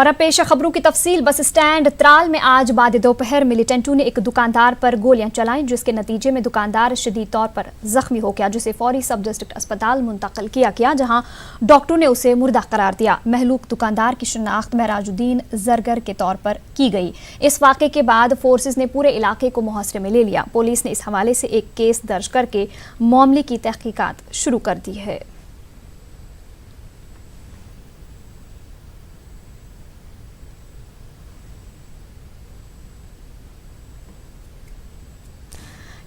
और अब पेश खबरों की तफसील। बस स्टैंड त्राल में आज बाद दोपहर मिलिटेंटों ने एक दुकानदार पर गोलियां चलाईं, जिसके नतीजे में दुकानदार शदीद तौर पर जख्मी हो गया, जिसे फौरी सब डिस्ट्रिक्ट अस्पताल मुंतकिल किया गया, जहां डॉक्टरों ने उसे मुर्दा करार दिया। महलूक दुकानदार की शनाख्त महराजुद्दीन जरगर के तौर पर की गई। इस वाक़े के बाद फोर्सेज ने पूरे इलाके को मुहासरे में ले लिया। पुलिस ने इस हवाले से एक केस दर्ज करके मामले की तहकीकात शुरू कर दी है।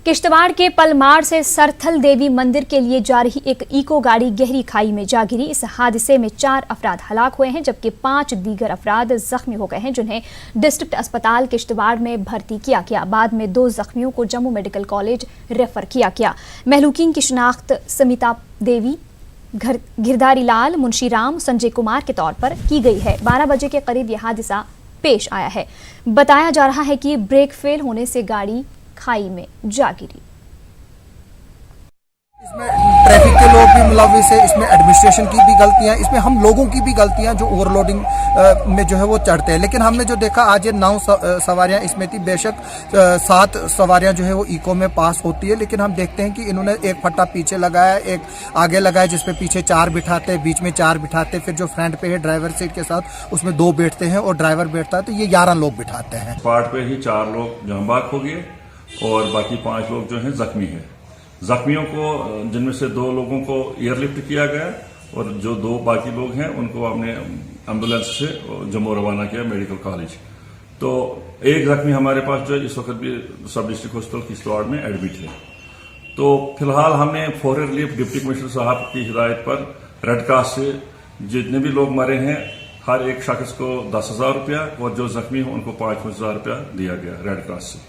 किश्तवाड़ के पलमार से सरथल देवी मंदिर के लिए जा रही एक इको गाड़ी गहरी खाई में जा गिरी। इस हादसे में 4 अफराद हलाक हुए हैं, जबकि 5 दीगर अफराद जख्मी हो गए हैं, जिन्हें डिस्ट्रिक्ट अस्पताल किश्तवाड़ में भर्ती किया गया। बाद में 2 जख्मियों को जम्मू मेडिकल कॉलेज रेफर किया गया। महलूकीन की शिनाख्त समिता देवी, गिरधारी लाल, मुंशी राम, संजय कुमार के तौर पर की गई है। 12 बजे के करीब यह हादसा पेश आया है। बताया जा रहा है कि ब्रेक फेल होने से गाड़ी खाई में जा गिरी। इसमें ट्रैफिक के लोग भी मुलविस है, इसमें एडमिनिस्ट्रेशन की भी गलतियां, इसमें हम लोगों की भी गलतियां जो ओवरलोडिंग में जो है वो चढ़ते हैं। लेकिन हमने जो देखा आज ये 9 सवारियां इसमें थी। बेशक 7 सवारियां जो है वो इको में पास होती है, लेकिन हम देखते हैं कि इन्होंने एक फट्टा पीछे लगाया, एक आगे लगाया, जिसपे पीछे 4 बिठाते हैं, बीच में 4 बिठाते हैं, फिर जो फ्रंट पे है ड्राइवर सीट के साथ उसमें 2 बैठते हैं और ड्राइवर बैठता है, तो ये 11 लोग बिठाते हैं। स्पॉट पे ही 4 लोग जांबाक हो गए और बाकी 5 लोग जो हैं जख्मी हैं। जख्मियों को, जिनमें से 2 लोगों को एयरलिफ्ट किया गया और जो 2 बाकी लोग हैं उनको हमने एम्बुलेंस से जम्मू रवाना किया मेडिकल कॉलेज। तो एक जख्मी हमारे पास जो है इस वक्त भी सब डिस्ट्रिक्ट हॉस्पिटल किश्तवाड़ में एडमिट है। तो फिलहाल हमने फौरी रिलीफ डिप्टी कमिश्नर साहब की हिदायत पर रेड क्रॉस से जितने भी लोग मरे हैं हर एक शख्स को 10,000 रुपया और जो जख्मी हो उनको 5,000 रुपया दिया गया रेड क्रॉस से।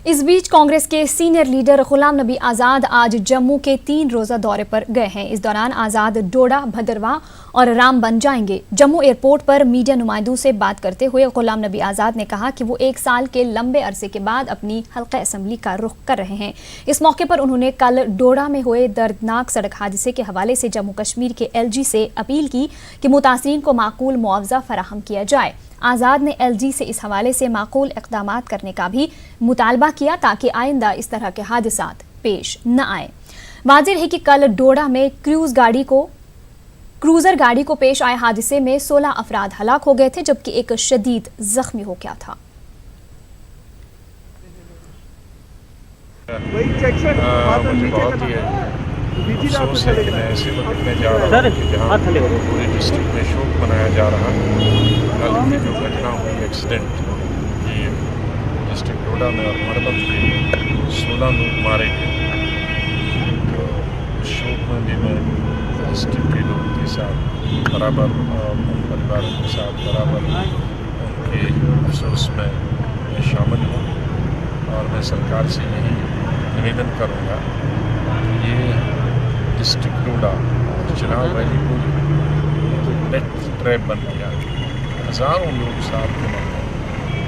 इस बीच कांग्रेस के सीनियर लीडर गुलाम नबी आजाद आज जम्मू के 3 रोजा दौरे पर गए हैं। इस दौरान आजाद डोडा, भद्रवाह और रामबन जाएंगे। जम्मू एयरपोर्ट पर मीडिया नुमाइंदों से बात करते हुए गुलाम नबी आजाद ने कहा कि वो 1 साल के लंबे अरसे के बाद अपनी हल्का असम्बली का रुख कर रहे हैं। इस मौके पर उन्होंने कल डोडा में हुए दर्दनाक सड़क हादसे के हवाले से जम्मू कश्मीर के LG से अपील की कि मुतासिरीन को माकूल मुआवजा फराहम किया जाए। आजाद ने LG से इस हवाले से माकूल इक़दामात करने का भी मुतालबा किया, ताकि आइंदा इस तरह के हादसात पेश न आए। वाज़ेह है कि कल डोडा में क्रूजर गाड़ी को पेश आए हादसे में 16 अफराद हलाक हो गए थे, जबकि एक शदीद जख्मी हो गया था। मुझे बहुत ही अफसोस है कि मैं ऐसे वक्त में जा रहा हूँ कि जहाँ पूरे डिस्ट्रिक्ट में शोक मनाया जा रहा है। कल की जो घटना हुई एक्सीडेंट की डिस्ट्रिक्ट डोडा में और मरबत के 16 लोग मारे गए, तो शोक में भी मैं डिस्ट्रिक्ट के लोगों के साथ बराबर, परिवारों के साथ बराबर उनके अफसोस में मैं शामिल हूँ। और मैं सरकार से यही निवेदन करूँगा कि ये डिस्ट्रिक्ट डोडा और चिनाब वैली को डेथ ट्रैप बन गया। हज़ारों लोग साथ में मर गए।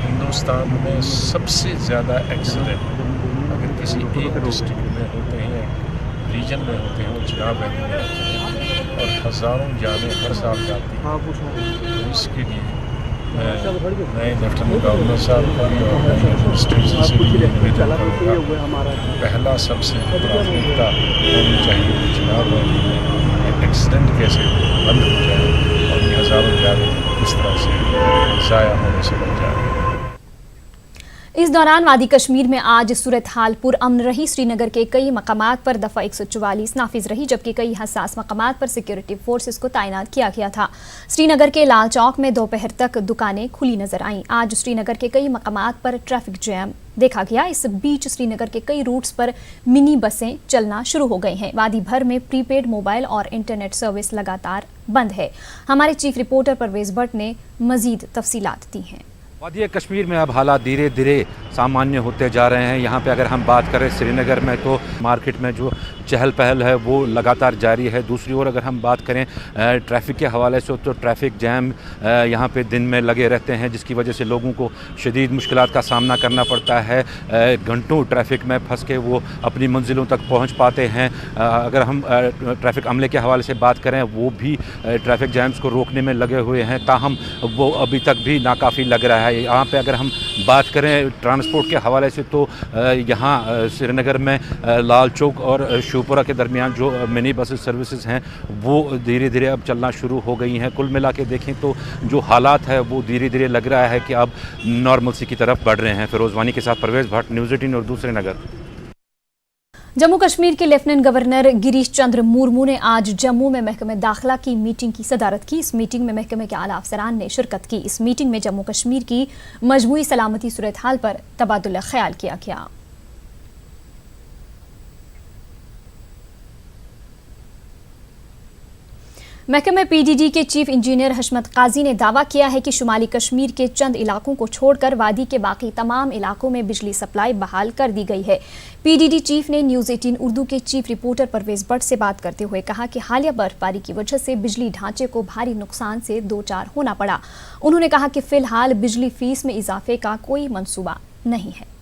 हिंदुस्तान में सबसे ज़्यादा एक्सीडेंट अगर किसी एक डिस्ट्रिक्ट में होते हैं, रीजन में होते हैं, वो चिनाब वैली में होते हैं और हज़ारों जानें हर साल जाती हैं। तो इसके लिए नए लेफ्टिनेंट गवर्नर साहब को भी और नए एडमिनिस्ट्रेशन से भी निवेदन करूँगा, पहला सबसे प्राथमिकता होनी चाहिए कि चिनाब वैली में एक्सीडेंट कैसे बंद हो जाए और ये हज़ारों जानें किस तरह से ज़ाया होने से बच जाए। इस दौरान वादी कश्मीर में आज सूरत हाल पुरअमन रही। श्रीनगर के कई मकामात पर दफ़ा 144 नाफिज रही, जबकि कई हसास मकामात पर सिक्योरिटी फोर्सेस को तैनात किया गया था। श्रीनगर के लाल चौक में दोपहर तक दुकानें खुली नजर आईं। आज श्रीनगर के कई मकामात पर ट्रैफिक जैम देखा गया। इस बीच श्रीनगर के कई रूट्स पर मिनी बसें चलना शुरू हो गई हैं। वादी भर में प्रीपेड मोबाइल और इंटरनेट सर्विस लगातार बंद है। हमारे चीफ रिपोर्टर परवेज भट्ट ने मजीद तफसीलात दी हैं। वादी कश्मीर में अब हालात धीरे धीरे सामान्य होते जा रहे हैं। यहाँ पे अगर हम बात करें श्रीनगर में तो मार्केट में जो चहल पहल है वो लगातार जारी है। दूसरी ओर अगर हम बात करें ट्रैफिक के हवाले से तो ट्रैफिक जैम यहाँ पे दिन में लगे रहते हैं, जिसकी वजह से लोगों को शदीद मुश्किलात का सामना करना पड़ता है। घंटों ट्रैफिक में फंस के वो अपनी मंजिलों तक पहुँच पाते हैं। अगर हम ट्रैफिक अमले के हवाले से बात करें वो भी ट्रैफिक जैम्स को रोकने में लगे हुए हैं, ताहम वो अभी तक भी नाकाफ़ी लग रहा है। यहाँ पे अगर हम बात करें ट्रांसपोर्ट के हवाले से तो यहाँ श्रीनगर में लाल चौक और शिवपुरा के दरमियान जो मिनी बस सर्विसेज हैं वो धीरे धीरे अब चलना शुरू हो गई हैं। कुल मिला के देखें तो जो हालात है वो धीरे धीरे लग रहा है कि अब नॉर्मलसी की तरफ बढ़ रहे हैं। फिरोज वानी के साथ परवेज भट्ट, न्यूज़ 18 और दूसरे नगर। जम्मू कश्मीर के लेफ्टिनेंट गवर्नर गिरीश चंद्र मुर्मू ने आज जम्मू में महकमे दाखिला की मीटिंग की सदारत की। इस मीटिंग में महकमे के आला अफसरान ने शिरकत की। इस मीटिंग में जम्मू कश्मीर की मजमूई सलामती सूरत हाल पर तबादुल ख्याल किया गया। महकमे पीडीडी के चीफ इंजीनियर हशमत काजी ने दावा किया है कि शुमाली कश्मीर के चंद इलाकों को छोड़कर वादी के बाकी तमाम इलाकों में बिजली सप्लाई बहाल कर दी गई है। पीडीडी चीफ ने न्यूज़ 18 उर्दू के चीफ रिपोर्टर परवेज भट्ट से बात करते हुए कहा कि हालिया बर्फबारी की वजह से बिजली ढांचे को भारी नुकसान से दो चार होना पड़ा। उन्होंने कहा कि फिलहाल बिजली फीस में इजाफे का कोई मंसूबा नहीं है।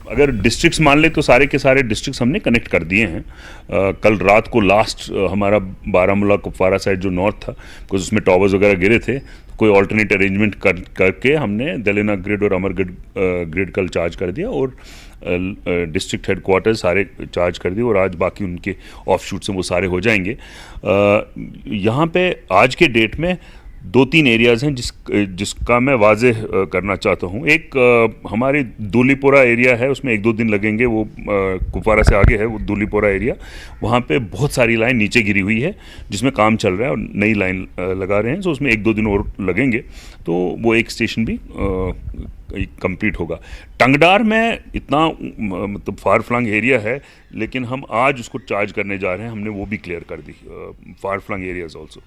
अगर डिस्ट्रिक्ट्स मान ले तो सारे के सारे डिस्ट्रिक्ट्स हमने कनेक्ट कर दिए हैं। कल रात को लास्ट हमारा बारामूला कुपवारा साइड जो नॉर्थ था, बिकॉज उसमें टावर्स वगैरह गिरे थे, कोई ऑल्टरनेट अरेंजमेंट करके हमने दलेना ग्रिड और अमर ग्रिड कल चार्ज कर दिया और डिस्ट्रिक्ट हेडक्वार्टर सारे चार्ज कर दिए और आज बाकी उनके ऑफ शूट से वो सारे हो जाएंगे। यहाँ पे आज के डेट में दो तीन एरियाज़ हैं जिसका मैं वाज़ेह करना चाहता हूँ। एक हमारे दूलीपोरा एरिया है, उसमें 1-2 दिन लगेंगे। वो कुपवारा से आगे है वो दूलीपोरा एरिया, वहाँ पे बहुत सारी लाइन नीचे गिरी हुई है जिसमें काम चल रहा है और नई लाइन लगा रहे हैं, तो उसमें 1-2 दिन और लगेंगे, तो वो एक स्टेशन भी कंप्लीट होगा। टंगडार में इतना मतलब फार फ्लंग एरिया है, लेकिन हम आज उसको चार्ज करने जा रहे हैं, हमने वो भी क्लियर कर दी, फार फ्लंग एरियाज ऑल्सो।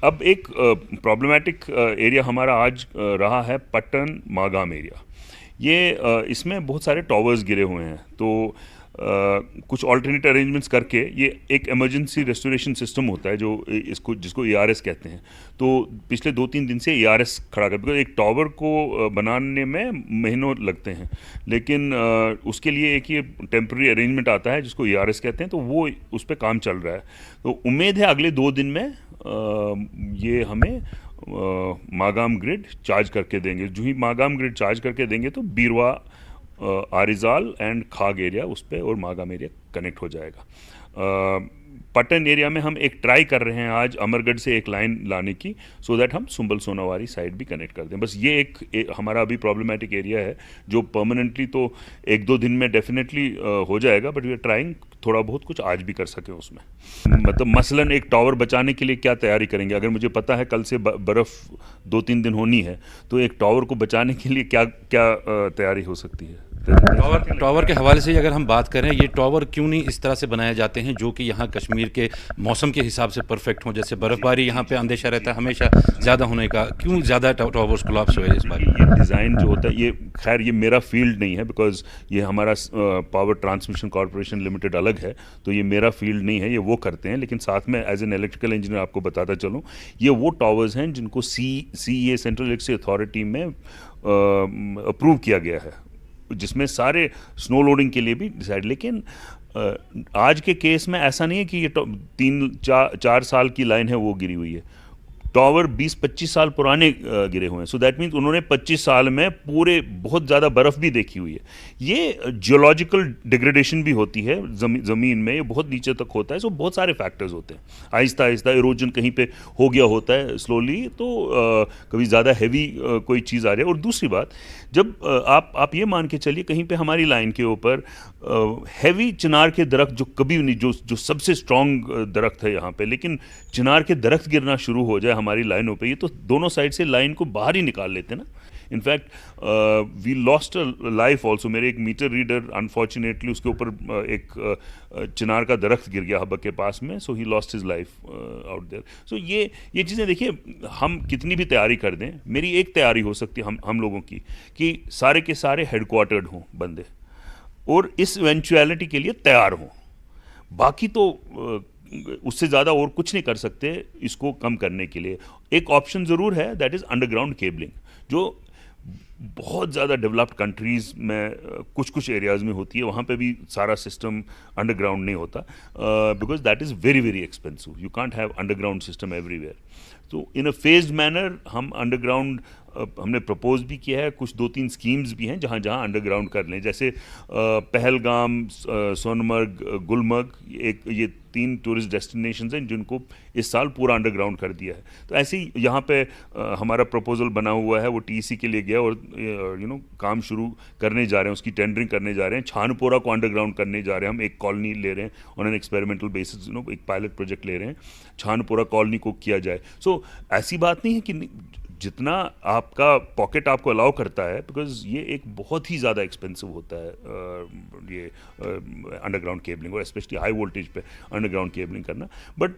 अब एक प्रॉब्लमेटिक एरिया हमारा आज रहा है पट्टन मागाम एरिया। ये इसमें बहुत सारे टावर्स गिरे हुए हैं, तो कुछ ऑल्टरनेट अरेंजमेंट्स करके ये एक इमरजेंसी रेस्टोरेशन सिस्टम होता है जो जिसको ERS कहते हैं। तो पिछले 2-3 दिन से ERS खड़ा कर, बिकॉज एक टावर को बनाने में महीनों लगते हैं, लेकिन उसके लिए एक ये टेम्प्रेरी अरेंजमेंट आता है जिसको ERS कहते हैं, तो वो उस पर काम चल रहा है। तो उम्मीद है अगले 2 दिन में ये हमें मागाम ग्रिड चार्ज करके देंगे। जो ही मागाम ग्रिड चार्ज करके देंगे तो बीरवा, आरिजाल एंड खाग एरिया उस पर और मागाम एरिया कनेक्ट हो जाएगा। पट्टन एरिया में हम एक ट्राई कर रहे हैं आज अमरगढ़ से एक लाइन लाने की, सो दैट हम सुंबल सोनावारी साइड भी कनेक्ट कर दें। बस ये एक हमारा अभी प्रॉब्लमेटिक एरिया है जो परमानेंटली तो 1-2 दिन में डेफिनेटली हो जाएगा, बट वी आर ट्राइंग थोड़ा बहुत कुछ आज भी कर सकें उसमें। मतलब मसलन एक टावर बचाने के लिए क्या तैयारी करेंगे? अगर मुझे पता है कल से बर्फ़ 2-3 दिन होनी है, तो एक टावर को बचाने के लिए क्या क्या तैयारी हो सकती है? टावर के हवाले से अगर हम बात करें, ये टावर क्यों नहीं इस तरह से बनाए जाते हैं जो कि यहाँ कश्मीर के मौसम के हिसाब से परफेक्ट हों? जैसे बर्फ़बारी यहाँ पे अंदेशा रहता है हमेशा ज़्यादा होने का, क्यों ज़्यादा टावर्स कोलैप्स हुए इस बार? ये डिज़ाइन जो होता है, ये खैर ये मेरा फील्ड नहीं है, बिकॉज ये हमारा पावर ट्रांसमिशन कॉर्पोरेशन लिमिटेड अलग है, तो ये मेरा फील्ड नहीं है, ये वो करते हैं। लेकिन साथ में एज एन इलेक्ट्रिकल इंजीनियर आपको बताता चलूँ, ये वो टावर्स हैं जिनको CEA सेंट्रल इलेक्ट्रिसिटी अथॉरिटी में अप्रूव किया गया है, जिसमें सारे स्नो लोडिंग के लिए भी डिसाइड। लेकिन आज के केस में ऐसा नहीं है कि ये 3-4 साल की लाइन है वो गिरी हुई है। टावर 20-25 साल पुराने गिरे हुए हैं, सो दैट मीन्स उन्होंने 25 साल में पूरे बहुत ज़्यादा बर्फ़ भी देखी हुई है। ये जियोलॉजिकल डिग्रेडेशन भी होती है ज़मीन में, ये बहुत नीचे तक होता है, सो बहुत सारे फैक्टर्स होते हैं। आहिस्ता आहिस्ता इरोजन कहीं पे हो गया होता है स्लोली, तो कभी ज़्यादा हैवी कोई चीज़ आ रही है। और दूसरी बात, जब आप ये मान के चलिए कहीं पे हमारी लाइन के ऊपर हैवी चिनार के दरख्त जो कभी नहीं, जो सबसे स्ट्रॉन्ग दरख्त है यहाँ पे, लेकिन चिनार के दरख्त गिरना शुरू हो जाए हमारी लाइनों पे, ये तो दोनों साइड से लाइन को बाहर ही निकाल लेते हैं ना। In fact we lost a life also. मेरे एक मीटर रीडर अनफॉर्चुनेटली उसके ऊपर एक चिनार का दरख्त गिर गया हब्बक के पास में, so he lost his life out there. So ये चीज़ें देखिए, हम कितनी भी तैयारी कर दें, मेरी एक तैयारी हो सकती है हम लोगों की कि सारे के सारे हेडक्वार्टर्ड हों बंदे और इस इवेंचुअलिटी के लिए तैयार हों। बाकी तो उससे ज़्यादा और कुछ नहीं कर सकते इसको कम करने के लिए। एक ऑप्शन ज़रूर है, दैट इज़ अंडरग्राउंड केबलिंग, जो बहुत ज़्यादा डेवलप्ड कंट्रीज़ में कुछ एरियाज़ में होती है। वहाँ पे भी सारा सिस्टम अंडरग्राउंड नहीं होता, because that is very very expensive. You can't have underground system everywhere. तो इन अ फेज्ड मैनर हम अंडरग्राउंड हमने प्रपोज भी किया है, कुछ 2-3 स्कीम्स भी हैं जहाँ जहाँ अंडरग्राउंड कर लें, जैसे पहलगाम, सोनमर्ग, गुलमर्ग, ये 3 टूरिस्ट डेस्टिनेशंस हैं जिनको इस साल पूरा अंडरग्राउंड कर दिया है। तो ऐसे ही यहाँ पे हमारा प्रपोजल बना हुआ है, वो TEC के लिए गया और काम शुरू करने जा रहे हैं, उसकी टेंडरिंग करने जा रहे हैं। छानपोरा को अंडरग्राउंड करने जा रहे हैं, हम एक कॉलोनी ले रहे हैं ऑन एन एक्सपेरिमेंटल बेसिस, एक पायलट प्रोजेक्ट ले रहे हैं, छानपोरा कॉलोनी को किया जाए। सो ऐसी बात नहीं है कि जितना आपका पॉकेट आपको अलाउ करता है, बिकॉज ये एक बहुत ही ज़्यादा एक्सपेंसिव होता है ये अंडरग्राउंड केबलिंग, और स्पेशली हाई वोल्टेज पे अंडरग्राउंड केबलिंग करना, बट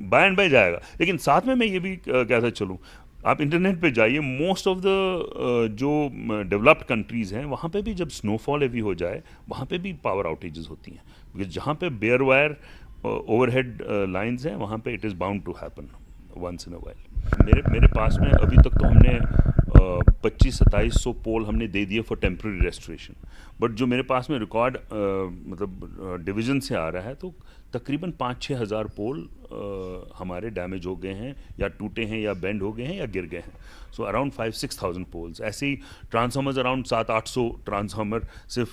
बाय एंड बाय जाएगा। लेकिन साथ में मैं ये भी कहता चलूँ, आप इंटरनेट पे जाइए, मोस्ट ऑफ द जो डेवलप्ड कंट्रीज़ हैं वहाँ पे भी जब स्नोफॉल हेवी हो जाए वहाँ पे भी पावर आउटेजेस होती हैं, बिकॉज जहाँ पे बेयर वायर ओवरहेड लाइंस हैं वहाँ पे it is bound to happen once in a while. मेरे पास में अभी तक तो हमने 2500-2700 पोल हमने दे दिए फॉर टेम्प्रेरी रेस्टोरेशन, बट जो मेरे पास में रिकॉर्ड मतलब डिवीज़न से आ रहा है तो तकरीबन 5-6 हज़ार पोल हमारे डैमेज हो गए हैं, या टूटे हैं, या बेंड हो गए हैं, या गिर गए हैं। So around 5-6,000 poles. ऐसे ही ट्रांसफार्मर्स अराउंड 700-800 ट्रांसफार्मर सिर्फ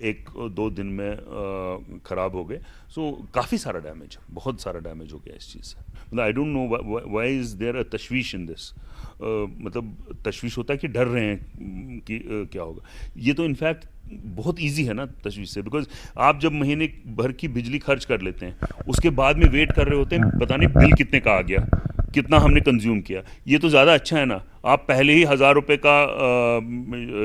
1-2 दिन में ख़राब हो गए। सो काफ़ी सारा डैमेज, बहुत सारा डैमेज हो गया इस चीज़ से। मतलब I don't know why is there a तशवीश इन दिस। मतलब तशवीश होता है कि डर रहे हैं कि क्या होगा। ये तो इनफैक्ट बहुत इजी है ना तशवीश से, बिकॉज आप जब महीने भर की बिजली खर्च कर लेते हैं उसके बाद में वेट कर रहे होते हैं पता नहीं बिल कितने का आ गया, कितना हमने कंज्यूम किया। ये तो ज़्यादा अच्छा है ना, आप पहले ही 1000 रुपये का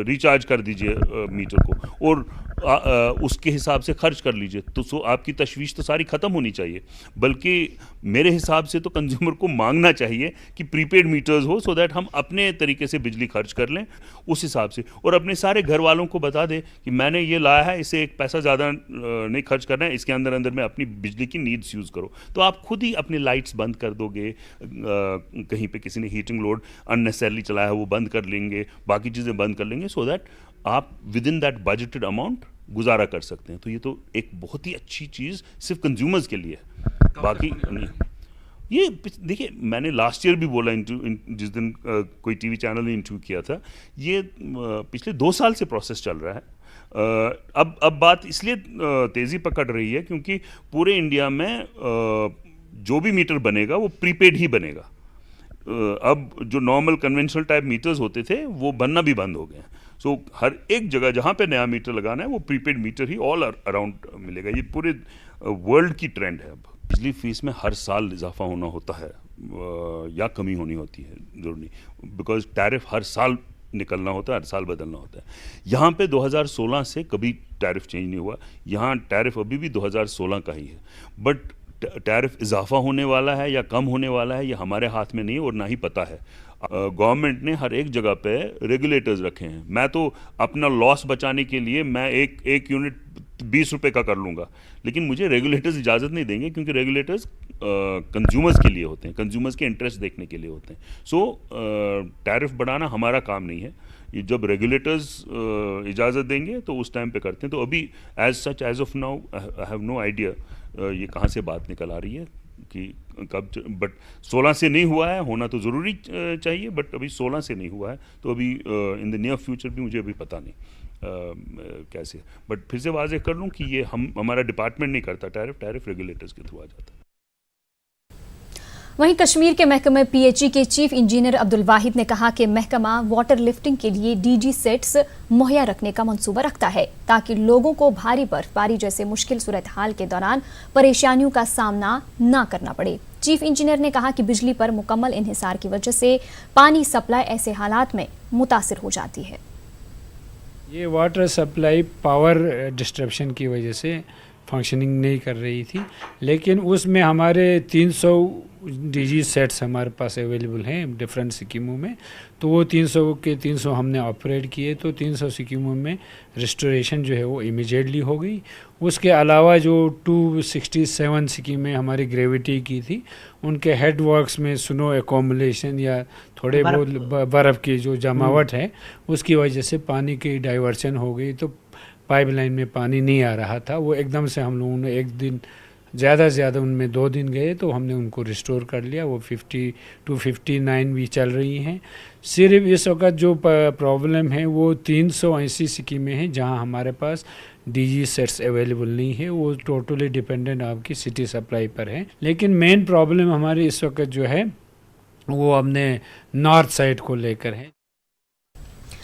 रिचार्ज कर दीजिए मीटर को और उसके हिसाब से खर्च कर लीजिए, तो आपकी तशवीश तो सारी ख़त्म होनी चाहिए। बल्कि मेरे हिसाब से तो कंज्यूमर को मांगना चाहिए कि प्रीपेड मीटर्स हो, सो दैट हम अपने तरीके से बिजली खर्च कर लें उस हिसाब से, और अपने सारे घर वालों को बता दें कि मैंने ये लाया है, इसे एक पैसा ज़्यादा नहीं खर्च करना है, इसके अंदर में अपनी बिजली की नीड्स यूज़ करो। तो आप खुद ही अपनी लाइट्स बंद कर दोगे, कहीं पे किसी ने हीटिंग लोड अननेसेसरली चलाया है वो बंद कर लेंगे, बाकी चीज़ें बंद कर लेंगे, सो दैट आप with in that budgeted amount गुजारा कर सकते हैं। तो ये तो एक बहुत ही अच्छी चीज़ सिर्फ कंज्यूमर्स के लिए है, बाकी नहीं। ये देखिए, मैंने लास्ट ईयर भी बोला जिस दिन कोई टीवी चैनल ने इंटरव्यू किया था, ये पिछले 2 साल से प्रोसेस चल रहा है। अब बात इसलिए तेज़ी पकड़ रही है क्योंकि पूरे इंडिया में जो भी मीटर बनेगा वो प्रीपेड ही बनेगा। अब जो नॉर्मल कन्वेंशनल टाइप मीटर्स होते थे वो बनना भी बंद हो गए हैं। सो हर एक जगह जहाँ पे नया मीटर लगाना है वो प्रीपेड मीटर ही ऑल अराउंड मिलेगा। ये पूरे वर्ल्ड की ट्रेंड है। अब बिजली फीस में हर साल इजाफा होना होता है या कमी होनी होती है, जरूर नहीं, बिकॉज टैरिफ हर साल निकलना होता है, हर साल बदलना होता है। यहाँ पे 2016 से कभी टैरिफ चेंज नहीं हुआ, यहाँ टैरिफ अभी भी 2016 का ही है। बट टैरिफ इजाफा होने वाला है या कम होने वाला है ये हमारे हाथ में नहीं है और ना ही पता है। गवर्नमेंट ने हर एक जगह पे रेगुलेटर्स रखे हैं। मैं तो अपना लॉस बचाने के लिए मैं एक यूनिट 20 रुपये का कर लूँगा, लेकिन मुझे रेगुलेटर्स इजाज़त नहीं देंगे क्योंकि रेगुलेटर्स कंज्यूमर्स के लिए होते हैं, कंज्यूमर्स के इंटरेस्ट देखने के लिए होते हैं। सो टैरिफ बढ़ाना हमारा काम नहीं है, ये जब रेगुलेटर्स इजाज़त देंगे तो उस टाइम पे करते हैं। तो अभी as of now I have no idea ये कहाँ से बात निकल आ रही है कि कब, बट 16 से नहीं हुआ है, होना तो ज़रूरी चाहिए, बट अभी 16 से नहीं हुआ है, तो अभी इन द नियर फ्यूचर भी मुझे अभी पता नहीं कैसे। बट फिर से वाज़ेह कर लूँ कि ये हमारा डिपार्टमेंट नहीं करता, टैरिफ रेगुलेटर्स के थ्रू आ जाता है। वहीं कश्मीर के महकमे पीएचई के चीफ इंजीनियर अब्दुल वाहिद ने कहा कि महकमा वाटर लिफ्टिंग के लिए डीजी सेट्स मुहैया रखने का मंसूबा रखता है ताकि लोगों को भारी बर्फबारी जैसे मुश्किल सूरत हाल के दौरान परेशानियों का सामना न करना पड़े। चीफ इंजीनियर ने कहा कि बिजली पर मुकम्मल इन्हिसार की वजह से पानी सप्लाई ऐसे हालात में मुतासिर हो जाती है। ये वाटर सप्लाई पावर डिस्ट्रप्शन की वजह से फंक्शनिंग नहीं कर रही थी, लेकिन उसमें हमारे 300 डीजी सेट्स हमारे पास अवेलेबल हैं डिफरेंट स्कीमों में। तो वो 300 के 300 हमने ऑपरेट किए, तो 300 स्कीमों में रिस्टोरेशन जो है वो इमीडिएटली हो गई। उसके अलावा जो 267 स्कीमें हमारी ग्रेविटी की थी, उनके हेड वर्क्स में स्नो एकोमोलेशन या थोड़े बहुत बर्फ़ की जो जमावट है उसकी वजह से पानी की डाइवर्शन हो गई, तो पाइपलाइन में पानी नहीं आ रहा था। वो एकदम से हम लोगों ने एक दिन ज़्यादा से ज़्यादा उनमें 2 दिन गए तो हमने उनको रिस्टोर कर लिया। वो 50 to 59 भी चल रही हैं। सिर्फ इस वक्त जो प्रॉब्लम है वो 380 स्कीमें हैं जहां हमारे पास डीजी सेट्स अवेलेबल नहीं है। वो टोटली डिपेंडेंट आपकी सिटी सप्लाई पर है। लेकिन मेन प्रॉब्लम हमारी इस वक्त जो है वो अपने नॉर्थ साइड को लेकर है।